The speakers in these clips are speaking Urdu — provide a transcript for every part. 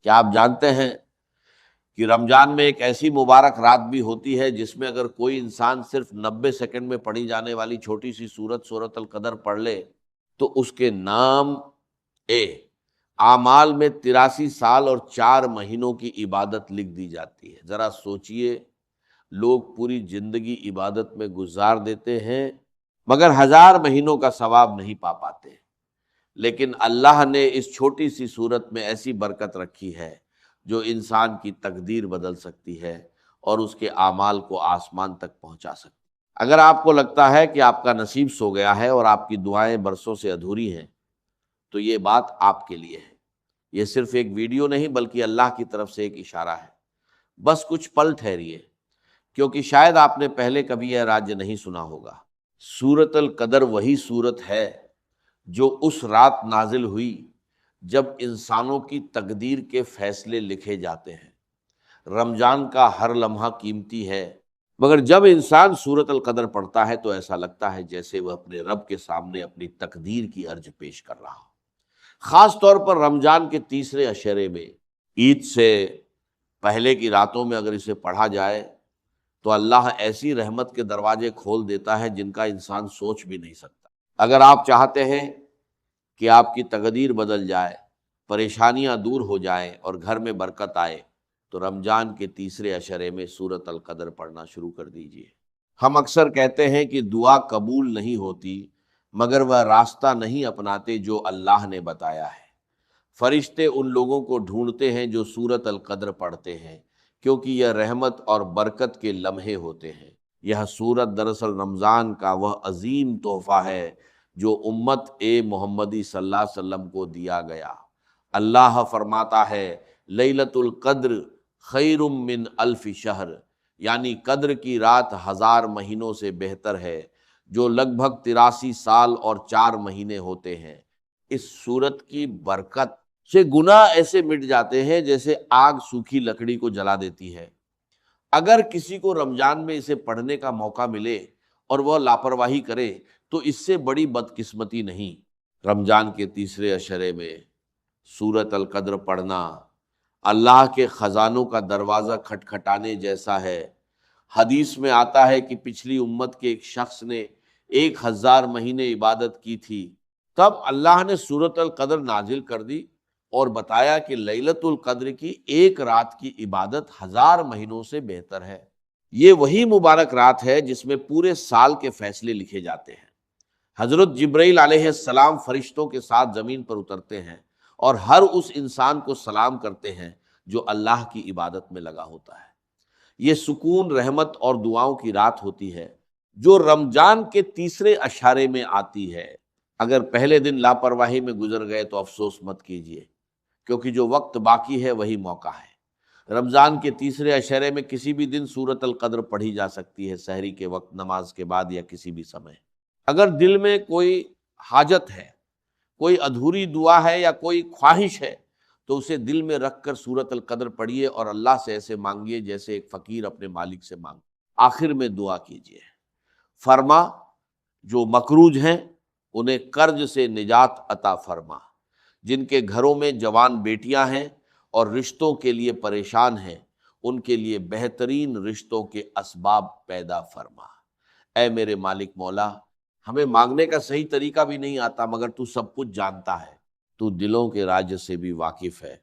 کیا آپ جانتے ہیں کہ رمضان میں ایک ایسی مبارک رات بھی ہوتی ہے جس میں اگر کوئی انسان صرف 90 سیکنڈ میں پڑھی جانے والی چھوٹی سی سورت القدر پڑھ لے تو اس کے نام اے اعمال میں 83 سال اور 4 مہینوں کی عبادت لکھ دی جاتی ہے۔ ذرا سوچئے، لوگ پوری زندگی عبادت میں گزار دیتے ہیں مگر 1000 مہینوں کا ثواب نہیں پا پاتے، لیکن اللہ نے اس چھوٹی سی صورت میں ایسی برکت رکھی ہے جو انسان کی تقدیر بدل سکتی ہے اور اس کے اعمال کو آسمان تک پہنچا سکتی ہے۔ اگر آپ کو لگتا ہے کہ آپ کا نصیب سو گیا ہے اور آپ کی دعائیں برسوں سے ادھوری ہیں تو یہ بات آپ کے لیے ہے۔ یہ صرف ایک ویڈیو نہیں بلکہ اللہ کی طرف سے ایک اشارہ ہے۔ بس کچھ پل ٹھہریے، کیونکہ شاید آپ نے پہلے کبھی یہ راج نہیں سنا ہوگا۔ سورۃ القدر وہی سورت ہے جو اس رات نازل ہوئی جب انسانوں کی تقدیر کے فیصلے لکھے جاتے ہیں۔ رمضان کا ہر لمحہ قیمتی ہے، مگر جب انسان سورۃ القدر پڑھتا ہے تو ایسا لگتا ہے جیسے وہ اپنے رب کے سامنے اپنی تقدیر کی عرض پیش کر رہا ہو۔ خاص طور پر رمضان کے تیسرے عشرے میں، عید سے پہلے کی راتوں میں اگر اسے پڑھا جائے تو اللہ ایسی رحمت کے دروازے کھول دیتا ہے جن کا انسان سوچ بھی نہیں سکتا۔ اگر آپ چاہتے ہیں کہ آپ کی تقدیر بدل جائے، پریشانیاں دور ہو جائیں اور گھر میں برکت آئے تو رمضان کے تیسرے عشرے میں سورۃ القدر پڑھنا شروع کر دیجئے۔ ہم اکثر کہتے ہیں کہ دعا قبول نہیں ہوتی مگر وہ راستہ نہیں اپناتے جو اللہ نے بتایا ہے۔ فرشتے ان لوگوں کو ڈھونڈتے ہیں جو سورۃ القدر پڑھتے ہیں، کیونکہ یہ رحمت اور برکت کے لمحے ہوتے ہیں۔ یہ سورت دراصل رمضان کا وہ عظیم تحفہ ہے جو امت محمدی صلی اللہ علیہ وسلم کو دیا گیا۔ اللہ فرماتا ہے لیلۃ القدر خیر من الف شہر، یعنی قدر کی رات 1000 مہینوں سے بہتر ہے، جو لگ بھگ 83 سال اور 4 مہینے ہوتے ہیں۔ اس سورت کی برکت سے گناہ ایسے مٹ جاتے ہیں جیسے آگ سوکھی لکڑی کو جلا دیتی ہے۔ اگر کسی کو رمضان میں اسے پڑھنے کا موقع ملے اور وہ لاپرواہی کرے تو اس سے بڑی بدقسمتی نہیں۔ رمضان کے تیسرے عشرے میں سورۃ القدر پڑھنا اللہ کے خزانوں کا دروازہ کھٹکھٹانے جیسا ہے۔ حدیث میں آتا ہے کہ پچھلی امت کے ایک شخص نے 1000 مہینے عبادت کی تھی، تب اللہ نے سورۃ القدر نازل کر دی اور بتایا کہ لیلۃ القدر کی ایک رات کی عبادت 1000 مہینوں سے بہتر ہے۔ یہ وہی مبارک رات ہے جس میں پورے سال کے فیصلے لکھے جاتے ہیں۔ حضرت جبرائیل علیہ السلام فرشتوں کے ساتھ زمین پر اترتے ہیں اور ہر اس انسان کو سلام کرتے ہیں جو اللہ کی عبادت میں لگا ہوتا ہے۔ یہ سکون، رحمت اور دعاؤں کی رات ہوتی ہے جو رمضان کے تیسرے اشارے میں آتی ہے۔ اگر پہلے دن لاپرواہی میں گزر گئے تو افسوس مت کیجیے، کیونکہ جو وقت باقی ہے وہی موقع ہے۔ رمضان کے تیسرے عشرے میں کسی بھی دن سورۃ القدر پڑھی جا سکتی ہے، سحری کے وقت، نماز کے بعد یا کسی بھی سمے۔ اگر دل میں کوئی حاجت ہے، کوئی ادھوری دعا ہے یا کوئی خواہش ہے تو اسے دل میں رکھ کر سورۃ القدر پڑھیے اور اللہ سے ایسے مانگیے جیسے ایک فقیر اپنے مالک سے مانگ۔ آخر میں دعا کیجیے، فرما جو مقروض ہیں انہیں قرض سے نجات عطا فرما، جن کے گھروں میں جوان بیٹیاں ہیں اور رشتوں کے لیے پریشان ہیں ان کے لیے بہترین رشتوں کے اسباب پیدا فرما۔ اے میرے مالک مولا، ہمیں مانگنے کا صحیح طریقہ بھی نہیں آتا مگر تو سب کچھ جانتا ہے، تو دلوں کے راز سے بھی واقف ہے،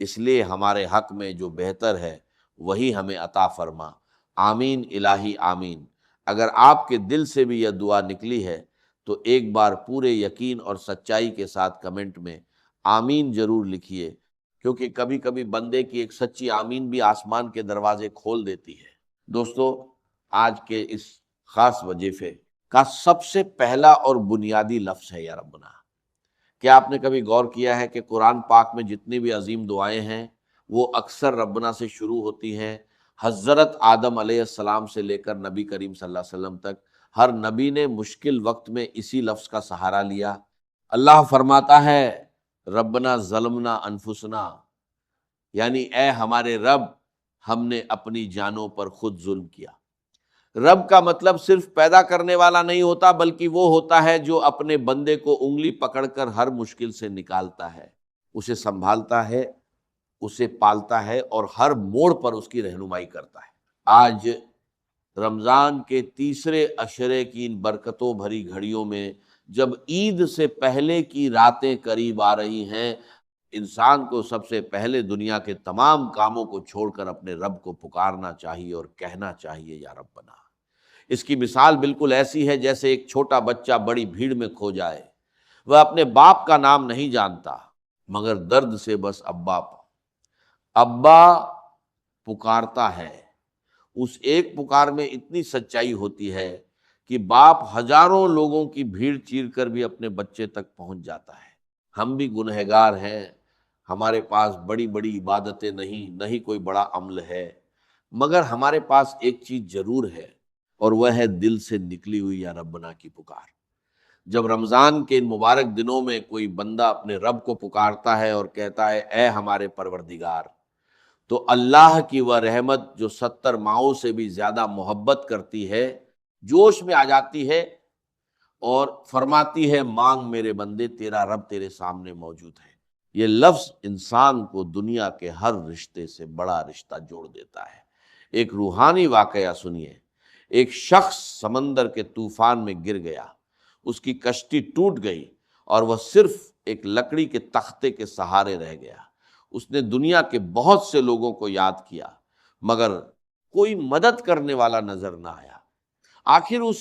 اس لیے ہمارے حق میں جو بہتر ہے وہی ہمیں عطا فرما۔ آمین الہی آمین۔ اگر آپ کے دل سے بھی یہ دعا نکلی ہے تو ایک بار پورے یقین اور سچائی کے ساتھ کمنٹ میں آمین ضرور لکھیے، کیونکہ کبھی کبھی بندے کی ایک سچی آمین بھی آسمان کے دروازے کھول دیتی ہے۔ دوستو، آج کے اس خاص وظیفے کا سب سے پہلا اور بنیادی لفظ ہے یا ربنا۔ کیا آپ نے کبھی غور کیا ہے کہ قرآن پاک میں جتنی بھی عظیم دعائیں ہیں وہ اکثر ربنا سے شروع ہوتی ہیں؟ حضرت آدم علیہ السلام سے لے کر نبی کریم صلی اللہ علیہ وسلم تک ہر نبی نے مشکل وقت میں اسی لفظ کا سہارا لیا۔ اللہ فرماتا ہے ربنا ظلمنا انفسنا، یعنی اے ہمارے رب، ہم نے اپنی جانوں پر خود ظلم کیا۔ رب کا مطلب صرف پیدا کرنے والا نہیں ہوتا بلکہ وہ ہوتا ہے جو اپنے بندے کو انگلی پکڑ کر ہر مشکل سے نکالتا ہے، اسے سنبھالتا ہے اسے پالتا ہے اور ہر موڑ پر اس کی رہنمائی کرتا ہے۔ آج رمضان کے تیسرے عشرے کی ان برکتوں بھری گھڑیوں میں جب عید سے پہلے کی راتیں قریب آ رہی ہیں، انسان کو سب سے پہلے دنیا کے تمام کاموں کو چھوڑ کر اپنے رب کو پکارنا چاہیے اور کہنا چاہیے یا ربنا۔ اس کی مثال بالکل ایسی ہے جیسے ایک چھوٹا بچہ بڑی بھیڑ میں کھو جائے، وہ اپنے باپ کا نام نہیں جانتا مگر درد سے بس ابا ابا پکارتا ہے۔ اس ایک پکار میں اتنی سچائی ہوتی ہے کہ باپ ہزاروں لوگوں کی بھیڑ چیر کر بھی اپنے بچے تک پہنچ جاتا ہے۔ ہم بھی گنہگار ہیں، ہمارے پاس بڑی بڑی عبادتیں نہیں کوئی بڑا عمل ہے، مگر ہمارے پاس ایک چیز ضرور ہے اور وہ ہے دل سے نکلی ہوئی یا ربنا کی پکار۔ جب رمضان کے ان مبارک دنوں میں کوئی بندہ اپنے رب کو پکارتا ہے اور کہتا ہے اے ہمارے پروردگار، تو اللہ کی وہ رحمت جو 70 ماؤں سے بھی زیادہ محبت کرتی ہے، جوش میں آ جاتی ہے اور فرماتی ہے مانگ میرے بندے، تیرا رب تیرے سامنے موجود ہے۔ یہ لفظ انسان کو دنیا کے ہر رشتے سے بڑا رشتہ جوڑ دیتا ہے۔ ایک روحانی واقعہ سنیے۔ ایک شخص سمندر کے طوفان میں گر گیا، اس کی کشتی ٹوٹ گئی اور وہ صرف ایک لکڑی کے تختے کے سہارے رہ گیا۔ اس نے دنیا کے بہت سے لوگوں کو یاد کیا مگر کوئی مدد کرنے والا نظر نہ آیا۔ آخر اس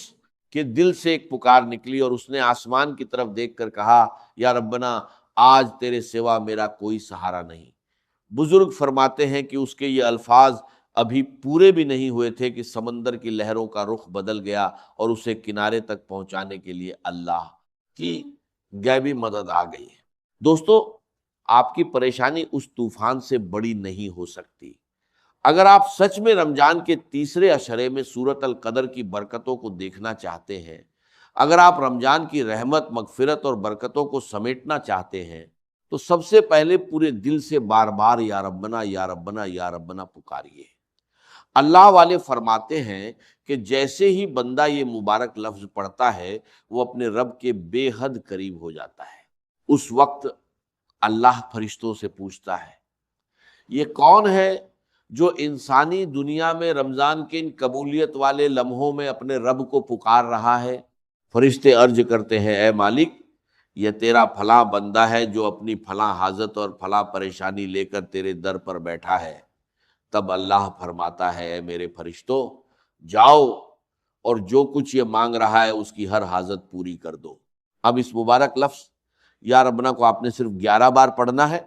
کے دل سے ایک پکار نکلی اور اس نے آسمان کی طرف دیکھ کر کہا یا ربنا، آج تیرے سوا میرا کوئی سہارا نہیں۔ بزرگ فرماتے ہیں کہ اس کے یہ الفاظ ابھی پورے بھی نہیں ہوئے تھے کہ سمندر کی لہروں کا رخ بدل گیا اور اسے کنارے تک پہنچانے کے لیے اللہ کی غیبی مدد آ گئی۔ دوستو، آپ کی پریشانی اس طوفان سے بڑی نہیں ہو سکتی۔ اگر آپ سچ میں رمضان کے تیسرے عشرے میں سورۃ القدر کی برکتوں کو دیکھنا چاہتے ہیں، اگر آپ رمضان کی رحمت، مغفرت اور برکتوں کو سمیٹنا چاہتے ہیں، تو سب سے پہلے پورے دل سے بار بار یا ربنا یا ربنا یا ربنا پکاریے۔ اللہ والے فرماتے ہیں کہ جیسے ہی بندہ یہ مبارک لفظ پڑھتا ہے، وہ اپنے رب کے بے حد قریب ہو جاتا ہے۔ اس وقت اللہ فرشتوں سے پوچھتا ہے یہ کون ہے جو انسانی دنیا میں رمضان کے ان قبولیت والے لمحوں میں اپنے رب کو پکار رہا ہے؟ فرشتے عرض کرتے ہیں اے مالک، یہ تیرا فلاں بندہ ہے جو اپنی فلاں حاجت اور فلاں پریشانی لے کر تیرے در پر بیٹھا ہے۔ تب اللہ فرماتا ہے اے میرے فرشتوں، جاؤ اور جو کچھ یہ مانگ رہا ہے اس کی ہر حاجت پوری کر دو۔ اب اس مبارک لفظ یا ربنا کو آپ نے صرف 11 بار پڑھنا ہے۔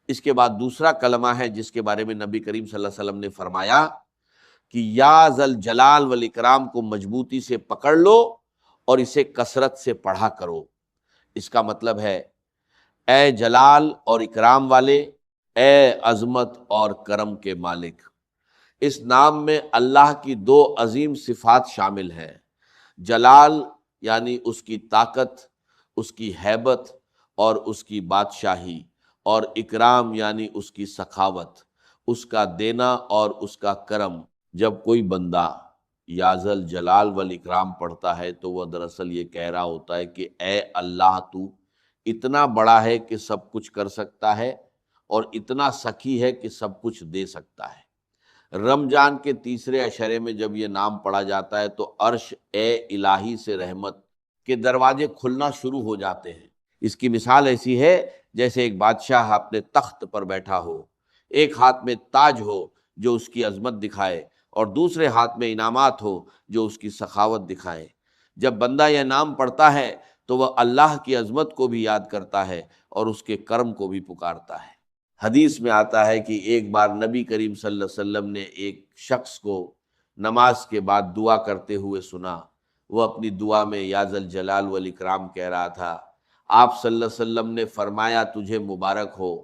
اس کے بعد دوسرا کلمہ ہے جس کے بارے میں نبی کریم صلی اللہ علیہ وسلم نے فرمایا کہ یا ذل جلال والاکرام کو مضبوطی سے پکڑ لو اور اسے کثرت سے پڑھا کرو۔ اس کا مطلب ہے اے جلال اور اکرام والے، اے عظمت اور کرم کے مالک۔ اس نام میں اللہ کی 2 عظیم صفات شامل ہیں۔ جلال یعنی اس کی طاقت، اس کی ہیبت اور اس کی بادشاہی، اور اکرام یعنی اس کی سخاوت، اس کا دینا اور اس کا کرم۔ جب کوئی بندہ یا ذل جلال والاکرام پڑھتا ہے تو وہ دراصل یہ کہہ رہا ہوتا ہے کہ اے اللہ، تو اتنا بڑا ہے کہ سب کچھ کر سکتا ہے اور اتنا سخی ہے کہ سب کچھ دے سکتا ہے۔ رمضان کے تیسرے عشرے میں جب یہ نام پڑھا جاتا ہے تو عرش اے الہی سے رحمت کے دروازے کھلنا شروع ہو جاتے ہیں۔ اس کی مثال ایسی ہے جیسے ایک بادشاہ اپنے تخت پر بیٹھا ہو، ایک ہاتھ میں تاج ہو جو اس کی عظمت دکھائے اور دوسرے ہاتھ میں انعامات ہو جو اس کی سخاوت دکھائے۔ جب بندہ یہ نام پڑھتا ہے تو وہ اللہ کی عظمت کو بھی یاد کرتا ہے اور اس کے کرم کو بھی پکارتا ہے۔ حدیث میں آتا ہے کہ ایک بار نبی کریم صلی اللہ علیہ وسلم نے ایک شخص کو نماز کے بعد دعا کرتے ہوئے سنا۔ وہ اپنی دعا میں یا ذل جلال والاکرام کہہ رہا تھا۔ آپ صلی اللہ علیہ وسلم نے فرمایا تجھے مبارک ہو،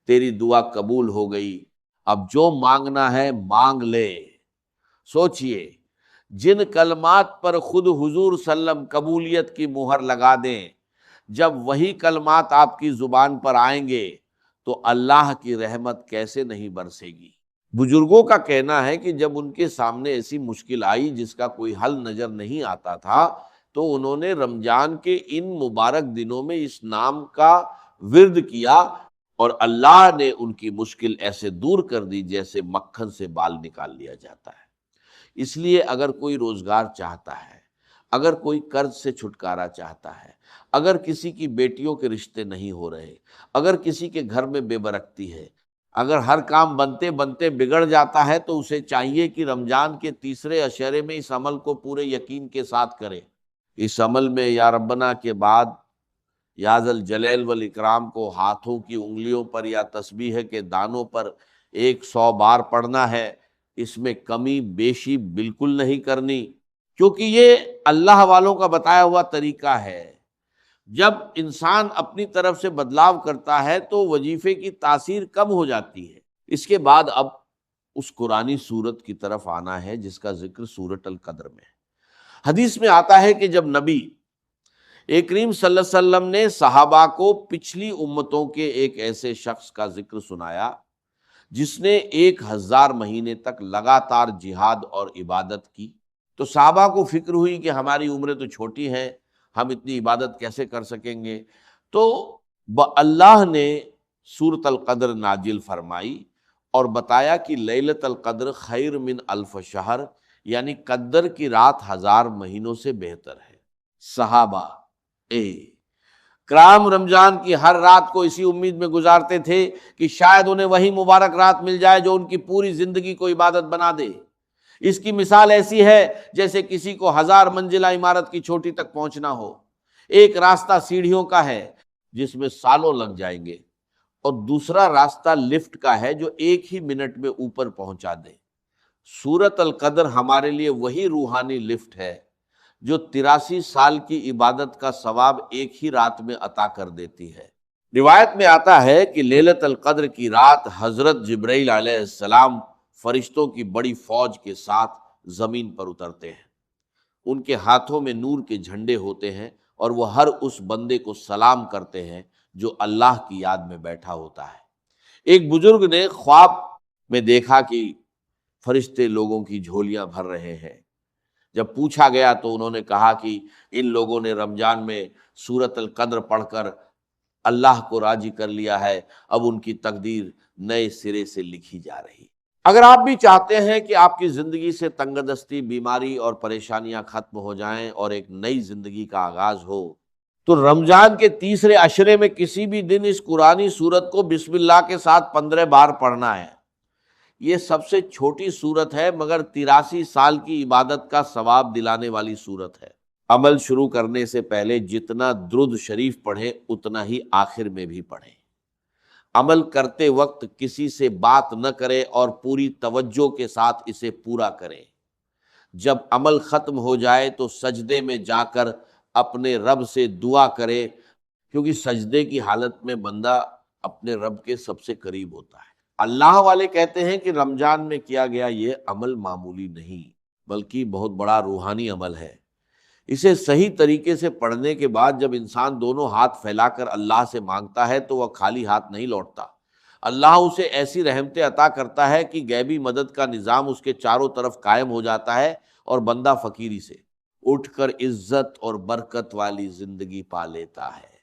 تیری دعا قبول ہو گئی، اب جو مانگنا ہے مانگ لے۔ سوچئے، جن کلمات پر خود حضور صلی اللہ علیہ وسلم قبولیت کی مہر لگا دیں، جب وہی کلمات آپ کی زبان پر آئیں گے تو اللہ کی رحمت کیسے نہیں برسے گی۔ بزرگوں کا کہنا ہے کہ جب ان کے سامنے ایسی مشکل آئی جس کا کوئی حل نظر نہیں آتا تھا تو انہوں نے رمضان کے ان مبارک دنوں میں اس نام کا ورد کیا اور اللہ نے ان کی مشکل ایسے دور کر دی جیسے مکھن سے بال نکال لیا جاتا ہے۔ اس لیے اگر کوئی روزگار چاہتا ہے، اگر کوئی قرض سے چھٹکارا چاہتا ہے، اگر کسی کی بیٹیوں کے رشتے نہیں ہو رہے، اگر کسی کے گھر میں بے برکتی ہے، اگر ہر کام بنتے بنتے بگڑ جاتا ہے، تو اسے چاہیے کہ رمضان کے تیسرے عشرے میں اس عمل کو پورے یقین کے ساتھ کرے۔ اس عمل میں یا ربنا کے بعد یا ذا الجلال والاکرام کو ہاتھوں کی انگلیوں پر یا تسبیح کے دانوں پر 100 بار پڑھنا ہے۔ اس میں کمی بیشی بالکل نہیں کرنی، کیونکہ یہ اللہ والوں کا بتایا ہوا طریقہ ہے۔ جب انسان اپنی طرف سے بدلاؤ کرتا ہے تو وظیفے کی تاثیر کم ہو جاتی ہے۔ اس کے بعد اب اس قرآنی سورت کی طرف آنا ہے جس کا ذکر سورۃ القدر میں ہے۔ حدیث میں آتا ہے کہ جب نبی کریم صلی اللہ علیہ وسلم نے صحابہ کو پچھلی امتوں کے ایک ایسے شخص کا ذکر سنایا جس نے 1000 مہینے تک لگاتار جہاد اور عبادت کی، تو صحابہ کو فکر ہوئی کہ ہماری عمریں تو چھوٹی ہیں، ہم اتنی عبادت کیسے کر سکیں گے؟ تو اللہ نے سورۃ القدر نازل فرمائی اور بتایا کہ لیلۃ القدر خیر من الف شہر، یعنی قدر کی رات 1000 مہینوں سے بہتر ہے۔ صحابہ کرام رمضان کی ہر رات کو اسی امید میں گزارتے تھے کہ شاید انہیں وہی مبارک رات مل جائے جو ان کی پوری زندگی کو عبادت بنا دے۔ اس کی مثال ایسی ہے جیسے کسی کو 1000 منزلہ عمارت کی چھوٹی تک پہنچنا ہو۔ ایک راستہ سیڑھیوں کا ہے جس میں سالوں لگ جائیں گے، اور دوسرا راستہ لفٹ کا ہے جو 1 ہی منٹ میں اوپر پہنچا دے۔ سورۃ القدر ہمارے لیے وہی روحانی لفٹ ہے جو 83 سال کی عبادت کا ثواب ایک ہی رات میں عطا کر دیتی ہے۔ روایت میں آتا ہے کہ لیلۃ القدر کی رات حضرت جبرائیل علیہ السلام فرشتوں کی بڑی فوج کے ساتھ زمین پر اترتے ہیں۔ ان کے ہاتھوں میں نور کے جھنڈے ہوتے ہیں اور وہ ہر اس بندے کو سلام کرتے ہیں جو اللہ کی یاد میں بیٹھا ہوتا ہے۔ ایک بزرگ نے خواب میں دیکھا کہ فرشتے لوگوں کی جھولیاں بھر رہے ہیں۔ جب پوچھا گیا تو انہوں نے کہا کہ ان لوگوں نے رمضان میں سورۃ القدر پڑھ کر اللہ کو راضی کر لیا ہے، اب ان کی تقدیر نئے سرے سے لکھی جا رہی۔ اگر آپ بھی چاہتے ہیں کہ آپ کی زندگی سے تنگ دستی، بیماری اور پریشانیاں ختم ہو جائیں اور ایک نئی زندگی کا آغاز ہو، تو رمضان کے تیسرے عشرے میں کسی بھی دن اس قرآنی سورت کو بسم اللہ کے ساتھ 15 بار پڑھنا ہے۔ یہ سب سے چھوٹی سورت ہے مگر 83 سال کی عبادت کا ثواب دلانے والی سورت ہے۔ عمل شروع کرنے سے پہلے جتنا درود شریف پڑھیں اتنا ہی آخر میں بھی پڑھیں۔ عمل کرتے وقت کسی سے بات نہ کریں اور پوری توجہ کے ساتھ اسے پورا کریں۔ جب عمل ختم ہو جائے تو سجدے میں جا کر اپنے رب سے دعا کرے، کیونکہ سجدے کی حالت میں بندہ اپنے رب کے سب سے قریب ہوتا ہے۔ اللہ والے کہتے ہیں کہ رمضان میں کیا گیا یہ عمل معمولی نہیں بلکہ بہت بڑا روحانی عمل ہے۔ اسے صحیح طریقے سے پڑھنے کے بعد جب انسان دونوں ہاتھ پھیلا کر اللہ سے مانگتا ہے تو وہ خالی ہاتھ نہیں لوٹتا۔ اللہ اسے ایسی رحمتیں عطا کرتا ہے کہ غیبی مدد کا نظام اس کے چاروں طرف قائم ہو جاتا ہے اور بندہ فقیری سے اٹھ کر عزت اور برکت والی زندگی پا لیتا ہے۔